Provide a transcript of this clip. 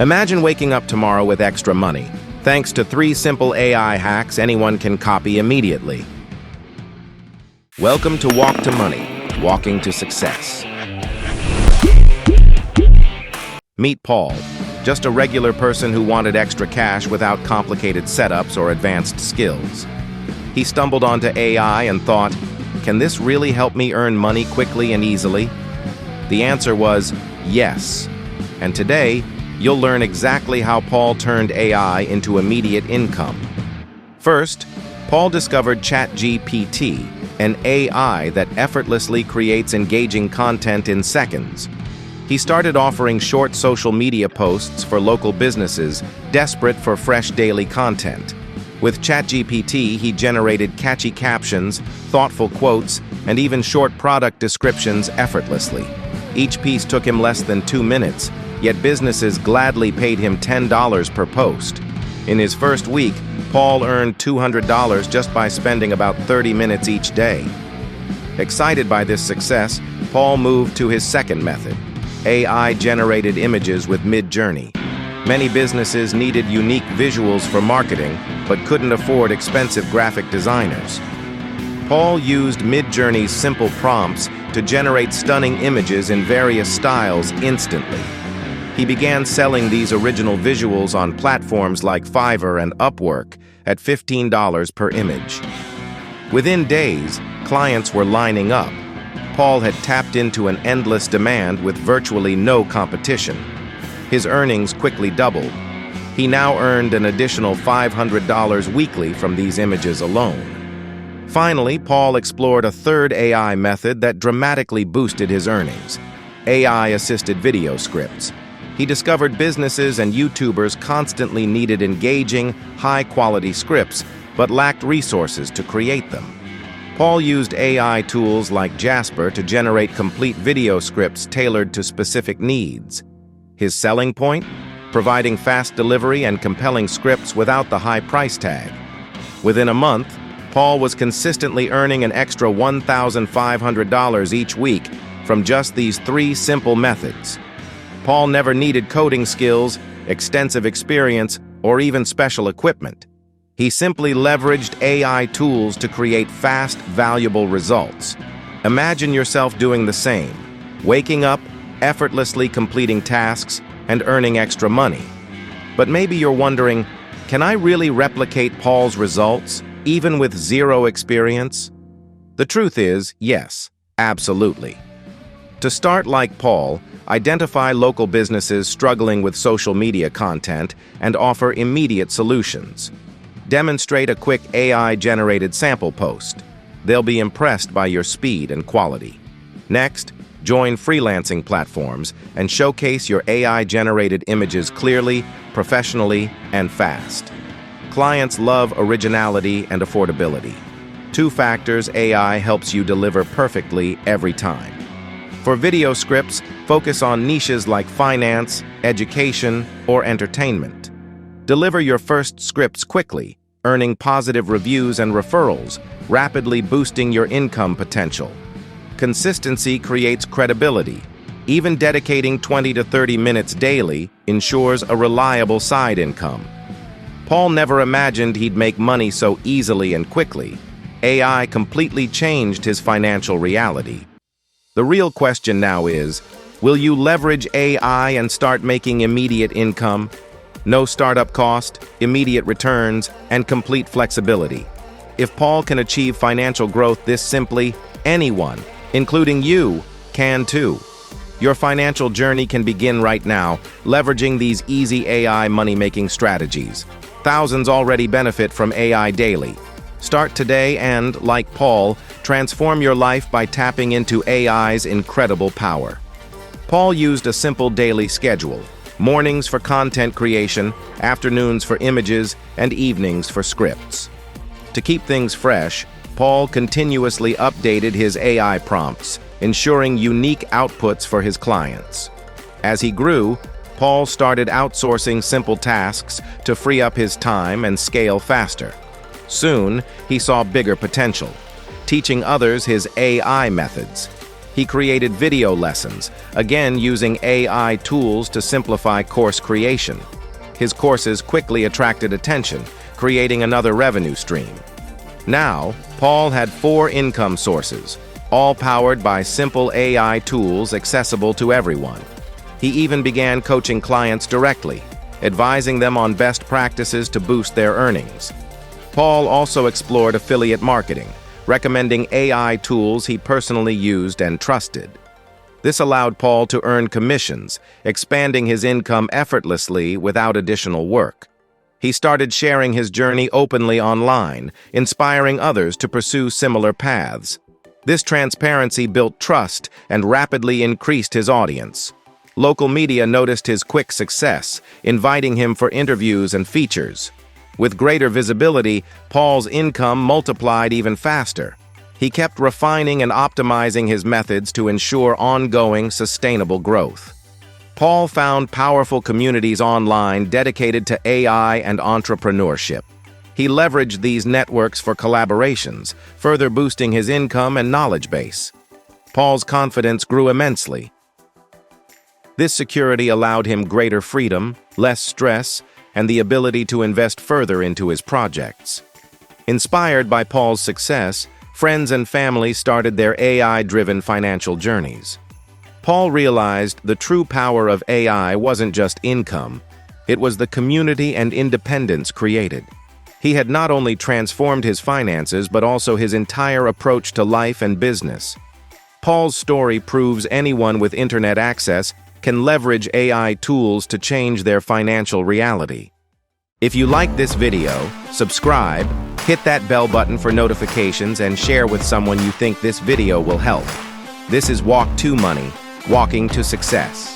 Imagine waking up tomorrow with extra money, thanks to 3 simple AI hacks anyone can copy immediately. Welcome to Walk to Money, Walking to Success. Meet Paul, just a regular person who wanted extra cash without complicated setups or advanced skills. He stumbled onto AI and thought, can this really help me earn money quickly and easily? The answer was yes. And today, you'll learn exactly how Paul turned AI into immediate income. First, Paul discovered ChatGPT, an AI that effortlessly creates engaging content in seconds. He started offering short social media posts for local businesses desperate for fresh daily content. With ChatGPT, he generated catchy captions, thoughtful quotes, and even short product descriptions effortlessly. Each piece took him less than 2 minutes, yet businesses gladly paid him $10 per post. In his first week, Paul earned $200 just by spending about 30 minutes each day. Excited by this success, Paul moved to his second method, AI-generated images with Midjourney. Many businesses needed unique visuals for marketing, but couldn't afford expensive graphic designers. Paul used Midjourney's simple prompts to generate stunning images in various styles instantly. He began selling these original visuals on platforms like Fiverr and Upwork at $15 per image. Within days, clients were lining up. Paul had tapped into an endless demand with virtually no competition. His earnings quickly doubled. He now earned an additional $500 weekly from these images alone. Finally, Paul explored a third AI method that dramatically boosted his earnings: AI-assisted video scripts. He discovered businesses and YouTubers constantly needed engaging, high-quality scripts, but lacked resources to create them. Paul used AI tools like Jasper to generate complete video scripts tailored to specific needs. His selling point? Providing fast delivery and compelling scripts without the high price tag. Within a month, Paul was consistently earning an extra $1,500 each week from just these 3 simple methods. Paul never needed coding skills, extensive experience, or even special equipment. He simply leveraged AI tools to create fast, valuable results. Imagine yourself doing the same, waking up, effortlessly completing tasks, and earning extra money. But maybe you're wondering, can I really replicate Paul's results, even with 0 experience? The truth is, yes, absolutely. To start like Paul, identify local businesses struggling with social media content and offer immediate solutions. Demonstrate a quick AI-generated sample post. They'll be impressed by your speed and quality. Next, join freelancing platforms and showcase your AI-generated images clearly, professionally, and fast. Clients love originality and affordability. 2 factors AI helps you deliver perfectly every time. For video scripts, focus on niches like finance, education, or entertainment. Deliver your first scripts quickly, earning positive reviews and referrals, rapidly boosting your income potential. Consistency creates credibility. Even dedicating 20 to 30 minutes daily ensures a reliable side income. Paul never imagined he'd make money so easily and quickly. AI completely changed his financial reality. The real question now is, will you leverage AI and start making immediate income? No startup cost, immediate returns, and complete flexibility. If Paul can achieve financial growth this simply, anyone, including you, can too. Your financial journey can begin right now, leveraging these easy AI money-making strategies. Thousands already benefit from AI daily. Start today and, like Paul, transform your life by tapping into AI's incredible power. Paul used a simple daily schedule: mornings for content creation, afternoons for images, and evenings for scripts. To keep things fresh, Paul continuously updated his AI prompts, ensuring unique outputs for his clients. As he grew, Paul started outsourcing simple tasks to free up his time and scale faster. Soon, he saw bigger potential, teaching others his AI methods. He created video lessons, again using AI tools to simplify course creation. His courses quickly attracted attention, creating another revenue stream. Now, Paul had 4 income sources, all powered by simple AI tools accessible to everyone. He even began coaching clients directly, advising them on best practices to boost their earnings. Paul also explored affiliate marketing, recommending AI tools he personally used and trusted. This allowed Paul to earn commissions, expanding his income effortlessly without additional work. He started sharing his journey openly online, inspiring others to pursue similar paths. This transparency built trust and rapidly increased his audience. Local media noticed his quick success, inviting him for interviews and features. With greater visibility, Paul's income multiplied even faster. He kept refining and optimizing his methods to ensure ongoing, sustainable growth. Paul found powerful communities online dedicated to AI and entrepreneurship. He leveraged these networks for collaborations, further boosting his income and knowledge base. Paul's confidence grew immensely. This security allowed him greater freedom, less stress, and the ability to invest further into his projects. Inspired by Paul's success, friends and family started their AI-driven financial journeys. Paul realized the true power of AI wasn't just income, it was the community and independence created. He had not only transformed his finances but also his entire approach to life and business. Paul's story proves anyone with internet access can leverage AI tools to change their financial reality. If you like this video, subscribe, hit that bell button for notifications, and share with someone you think this video will help. This is Walk to Money, walking to success.